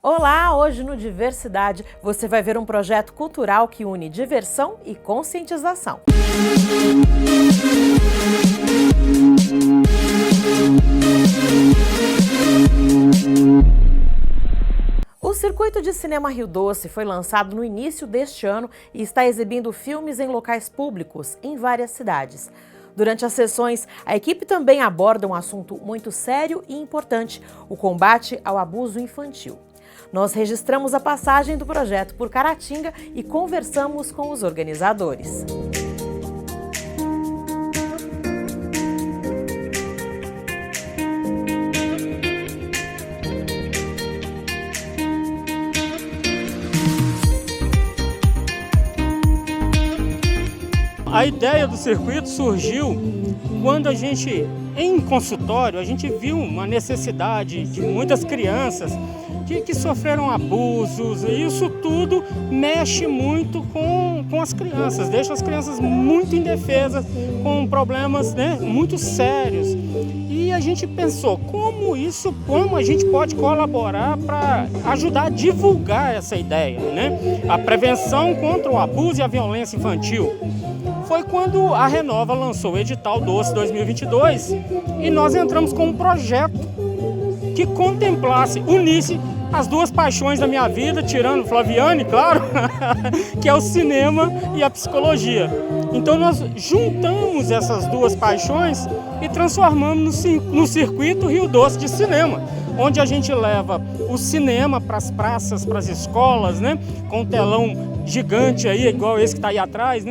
Olá, hoje no Diversidade você vai ver um projeto cultural que une diversão e conscientização. O Circuito de Cinema Rio Doce foi lançado no início deste ano e está exibindo filmes em locais públicos em várias cidades. Durante as sessões, a equipe também aborda um assunto muito sério e importante, o combate ao abuso infantil. Nós registramos a passagem do projeto por Caratinga e conversamos com os organizadores. A ideia do circuito surgiu quando a gente, em consultório, a gente viu uma necessidade de muitas crianças que sofreram abusos, e isso tudo mexe muito com as crianças, deixa as crianças muito indefesas, com problemas, muito sérios. E a gente pensou, como a gente pode colaborar para ajudar a divulgar essa ideia, a prevenção contra o abuso e a violência infantil. Foi quando a Renova lançou o edital Doce 2022 e nós entramos com um projeto que contemplasse, unisse as duas paixões da minha vida, tirando Flaviane, claro, que é o cinema e a psicologia. Então nós juntamos essas duas paixões e transformamos no Circuito Rio Doce de Cinema, onde a gente leva o cinema para as praças, para as escolas, com um telão gigante aí, igual esse que está aí atrás,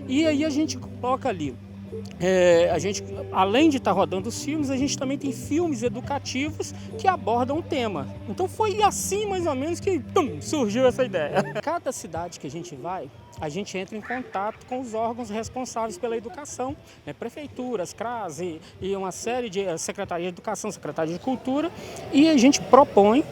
E aí a gente coloca ali. Além de estar rodando os filmes, a gente também tem filmes educativos que abordam o tema. Então foi assim mais ou menos que surgiu essa ideia. Cada cidade que a gente vai, a gente entra em contato com os órgãos responsáveis pela educação, prefeituras, CRAS e uma série de Secretaria de Educação, Secretaria de Cultura, e a gente propõe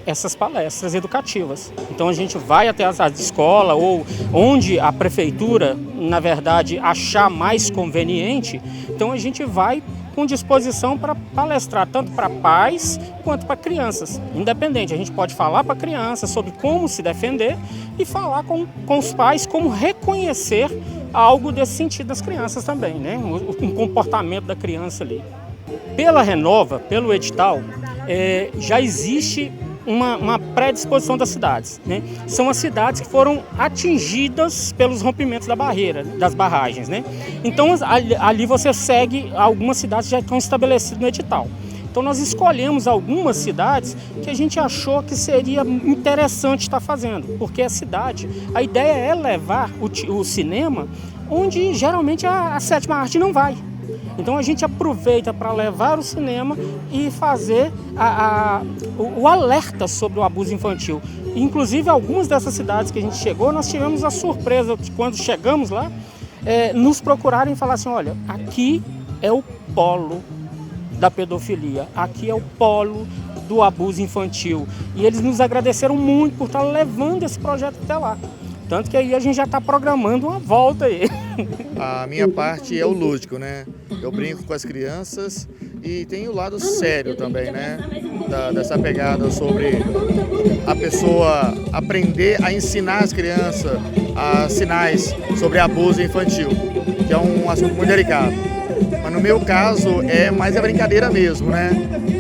essas palestras educativas. Então a gente vai até as escolas ou onde a prefeitura, na verdade, achar mais conveniente, então a gente vai com disposição para palestrar tanto para pais quanto para crianças. Independente, a gente pode falar para a criança sobre como se defender e falar com os pais como reconhecer algo desse sentido das crianças também, um comportamento da criança ali. Pela Renova, pelo edital, já existe uma predisposição das cidades. São as cidades que foram atingidas pelos rompimentos das barragens. Então ali você segue, algumas cidades já estão estabelecidas no edital. Então nós escolhemos algumas cidades que a gente achou que seria interessante estar fazendo, porque a ideia é levar o cinema onde geralmente a sétima arte não vai. Então a gente aproveita para levar o cinema e fazer o alerta sobre o abuso infantil. Inclusive, algumas dessas cidades que a gente chegou, nós tivemos a surpresa de quando chegamos lá, nos procurarem e falar assim, olha, aqui é o polo da pedofilia, aqui é o polo do abuso infantil. E eles nos agradeceram muito por estar levando esse projeto até lá. Tanto que aí a gente já está programando uma volta aí. A minha parte é o lúdico, Eu brinco com as crianças e tem o lado sério também, Dessa pegada sobre a pessoa aprender a ensinar as crianças a sinais sobre abuso infantil, que é um assunto muito delicado. Mas no meu caso é mais a brincadeira mesmo,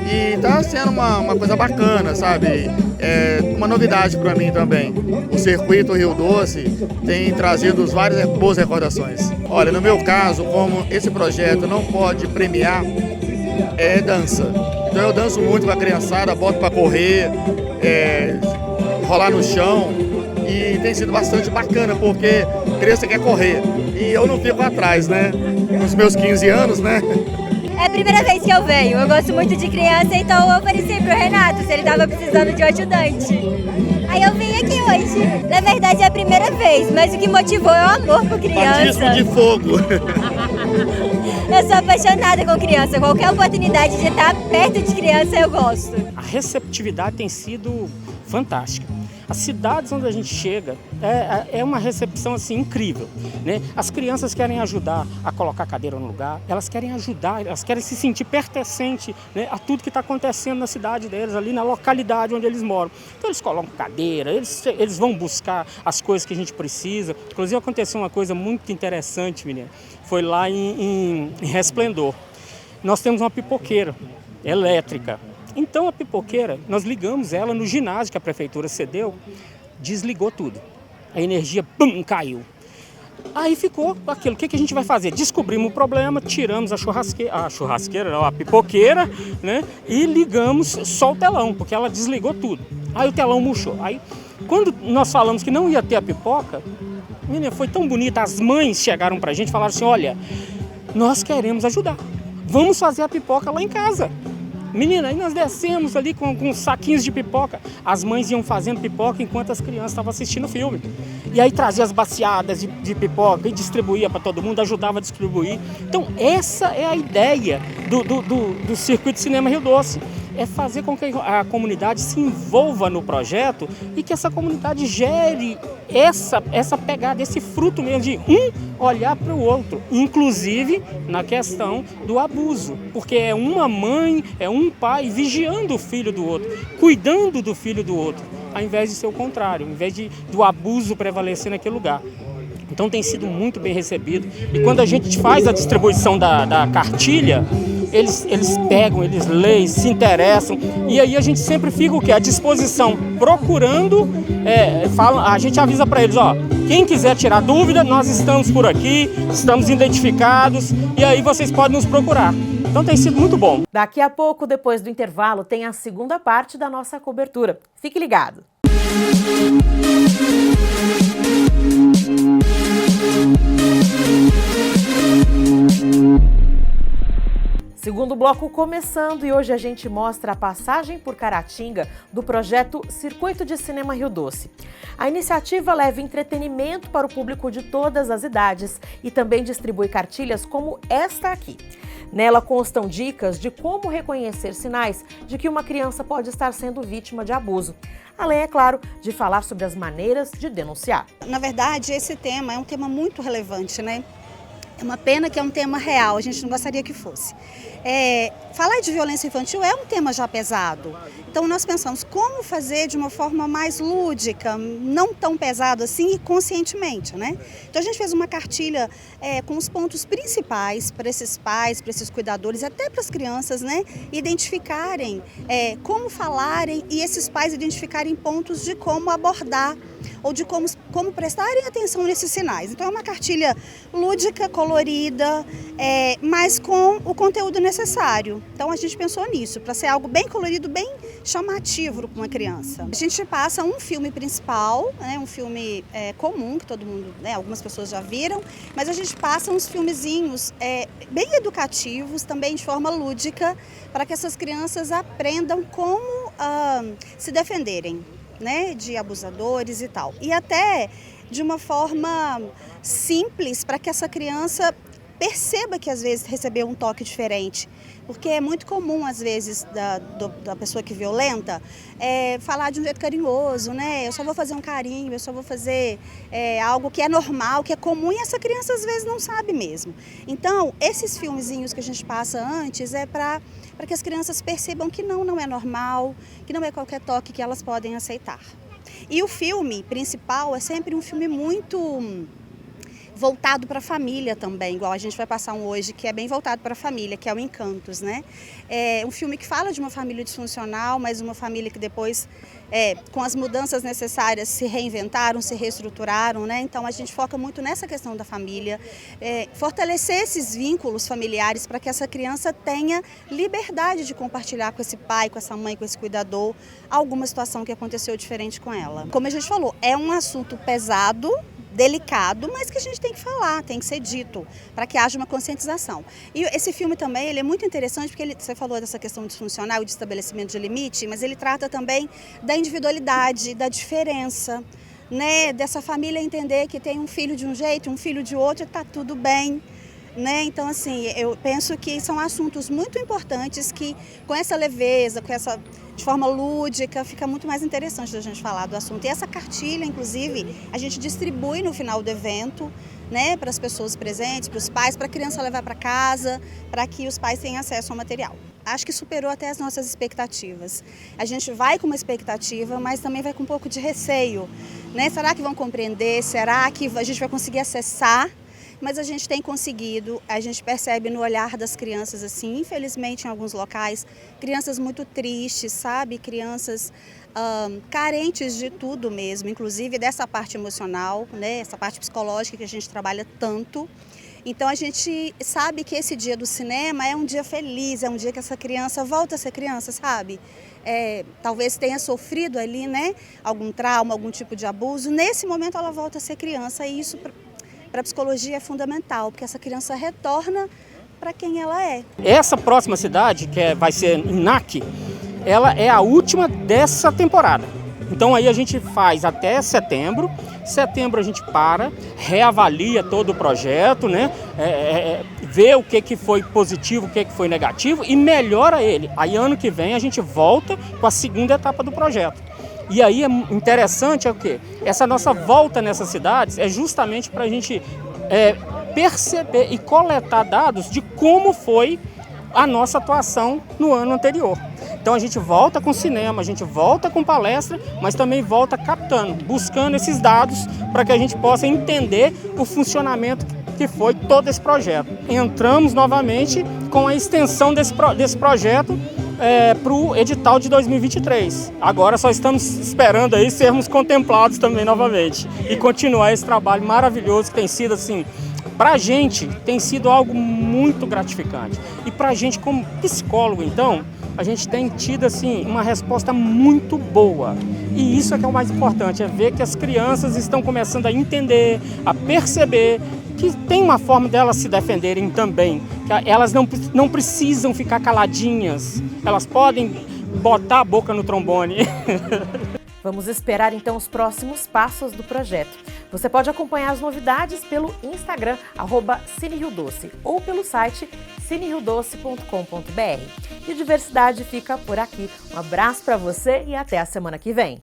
E está sendo uma coisa bacana, sabe? É uma novidade para mim também. O Circuito Rio Doce tem trazido várias boas recordações. Olha, no meu caso, como esse projeto não pode premiar, é dança. Então eu danço muito com a criançada, boto para correr, rolar no chão. E tem sido bastante bacana, porque a criança quer correr. E eu não fico atrás, Nos meus 15 anos, É a primeira vez que eu venho. Eu gosto muito de criança, então eu ofereci pro Renato se ele estava precisando de um ajudante. Aí eu vim aqui hoje. Na verdade é a primeira vez, mas o que motivou é o amor por criança. Batismo de fogo. Eu sou apaixonada com criança. Qualquer oportunidade de estar perto de criança eu gosto. A receptividade tem sido fantástica. As cidades onde a gente chega é uma recepção assim incrível, né? As crianças querem ajudar a colocar a cadeira no lugar, elas querem ajudar, elas querem se sentir pertencente, né, a tudo que está acontecendo na cidade deles, ali na localidade onde eles moram. Então eles colocam cadeira, eles vão buscar as coisas que a gente precisa. Inclusive aconteceu uma coisa muito interessante, menina, foi lá em Resplendor. Nós temos uma pipoqueira elétrica. Então a pipoqueira, nós ligamos ela no ginásio que a prefeitura cedeu, desligou tudo. A energia, pum, caiu. Aí ficou aquilo, o que a gente vai fazer? Descobrimos o problema, tiramos a pipoqueira, né? E ligamos só o telão, porque ela desligou tudo. Aí o telão murchou. Aí quando nós falamos que não ia ter a pipoca, menina, foi tão bonita, as mães chegaram pra gente e falaram assim, olha, nós queremos ajudar, vamos fazer a pipoca lá em casa. Menina, aí nós descemos ali com saquinhos de pipoca. As mães iam fazendo pipoca enquanto as crianças estavam assistindo o filme. E aí trazia as baciadas de pipoca e distribuía para todo mundo, ajudava a distribuir. Então essa é a ideia do Circuito de Cinema Rio Doce. É fazer com que a comunidade se envolva no projeto e que essa comunidade gere essa pegada, esse fruto mesmo de um olhar para o outro, inclusive na questão do abuso, porque é uma mãe, é um pai vigiando o filho do outro, cuidando do filho do outro, ao invés de ser o contrário, ao invés do abuso prevalecer naquele lugar. Então tem sido muito bem recebido. E quando a gente faz a distribuição da cartilha, eles pegam, eles leem, se interessam. E aí a gente sempre fica o quê? À disposição, procurando, a gente avisa para eles, ó, quem quiser tirar dúvida, nós estamos por aqui, estamos identificados, e aí vocês podem nos procurar. Então tem sido muito bom. Daqui a pouco, depois do intervalo, tem a segunda parte da nossa cobertura. Fique ligado. Segundo bloco começando, e hoje a gente mostra a passagem por Caratinga do projeto Circuito de Cinema Rio Doce. A iniciativa leva entretenimento para o público de todas as idades e também distribui cartilhas como esta aqui. Nela constam dicas de como reconhecer sinais de que uma criança pode estar sendo vítima de abuso. Além, é claro, de falar sobre as maneiras de denunciar. Na verdade, esse tema é um tema muito relevante, né? É uma pena que é um tema real, a gente não gostaria que fosse. Falar de violência infantil é um tema já pesado. Então nós pensamos como fazer de uma forma mais lúdica, não tão pesado assim e conscientemente, né? Então a gente fez uma cartilha com os pontos principais para esses pais, para esses cuidadores, até para as crianças, né? Identificarem como falarem e esses pais identificarem pontos de como abordar ou de como prestarem atenção nesses sinais. Então é uma cartilha lúdica, colorida, mas com o conteúdo necessário. Então a gente pensou nisso, para ser algo bem colorido, bem chamativo para uma criança. A gente passa um filme principal, né, um filme comum, que todo mundo, né, algumas pessoas já viram, mas a gente passa uns filmezinhos bem educativos, também de forma lúdica, para que essas crianças aprendam como se defenderem, né, de abusadores e tal. E até de uma forma simples, para que essa criança perceba que às vezes recebeu um toque diferente. Porque é muito comum, às vezes, da pessoa que violenta, falar de um jeito carinhoso, né? Eu só vou fazer um carinho, eu só vou fazer algo que é normal, que é comum, e essa criança às vezes não sabe mesmo. Então, esses filmezinhos que a gente passa antes é para que as crianças percebam que não é normal, que não é qualquer toque que elas podem aceitar. E o filme principal é sempre um filme muito voltado para a família também, igual a gente vai passar um hoje que é bem voltado para a família, que é o Encantos, né? É um filme que fala de uma família disfuncional, mas uma família que depois, com as mudanças necessárias, se reinventaram, se reestruturaram, né? Então a gente foca muito nessa questão da família, fortalecer esses vínculos familiares para que essa criança tenha liberdade de compartilhar com esse pai, com essa mãe, com esse cuidador, alguma situação que aconteceu diferente com ela. Como a gente falou, é um assunto pesado, delicado, mas que a gente tem que falar, tem que ser dito, para que haja uma conscientização. E esse filme também, ele é muito interessante, porque você falou dessa questão disfuncional e de estabelecimento de limite, mas ele trata também da individualidade, da diferença, né? Dessa família entender que tem um filho de um jeito, um filho de outro, e está tudo bem. Né? Então, assim, eu penso que são assuntos muito importantes que, com essa leveza, com essa de forma lúdica, fica muito mais interessante da gente falar do assunto. E essa cartilha, inclusive, a gente distribui no final do evento, né, para as pessoas presentes, para os pais, para a criança levar para casa, para que os pais tenham acesso ao material. Acho que superou até as nossas expectativas. A gente vai com uma expectativa, mas também vai com um pouco de receio, né? Será que vão compreender? Será que a gente vai conseguir acessar? Mas a gente tem conseguido, a gente percebe no olhar das crianças, assim, infelizmente em alguns locais, crianças muito tristes, sabe? Crianças carentes de tudo mesmo, inclusive dessa parte emocional, né? Essa parte psicológica que a gente trabalha tanto. Então a gente sabe que esse dia do cinema é um dia feliz, é um dia que essa criança volta a ser criança, sabe? Talvez tenha sofrido ali, né, algum trauma, algum tipo de abuso. Nesse momento ela volta a ser criança e isso para a psicologia é fundamental, porque essa criança retorna para quem ela é. Essa próxima cidade, que vai ser em NAC, ela é a última dessa temporada. Então aí a gente faz até setembro. Setembro a gente reavalia todo o projeto, né? Vê o que foi positivo, o que foi negativo e melhora ele. Aí ano que vem a gente volta com a segunda etapa do projeto. E aí é interessante o quê? Essa nossa volta nessas cidades é justamente para a gente perceber e coletar dados de como foi a nossa atuação no ano anterior. Então a gente volta com cinema, a gente volta com palestra, mas também volta captando, buscando esses dados para que a gente possa entender o funcionamento que foi todo esse projeto. Entramos novamente com a extensão desse projeto para o edital de 2023. Agora só estamos esperando aí sermos contemplados também novamente e continuar esse trabalho maravilhoso que tem sido assim, para a gente tem sido algo muito gratificante. E para a gente como psicólogo, então, a gente tem tido assim, uma resposta muito boa. E isso é que é o mais importante, é ver que as crianças estão começando a entender, a perceber que tem uma forma delas se defenderem também. Que elas não precisam ficar caladinhas, elas podem botar a boca no trombone. Vamos esperar então os próximos passos do projeto. Você pode acompanhar as novidades pelo Instagram, @CineRioDoce, ou pelo site cineriodoce.com.br. E Diversidade fica por aqui. Um abraço para você e até a semana que vem.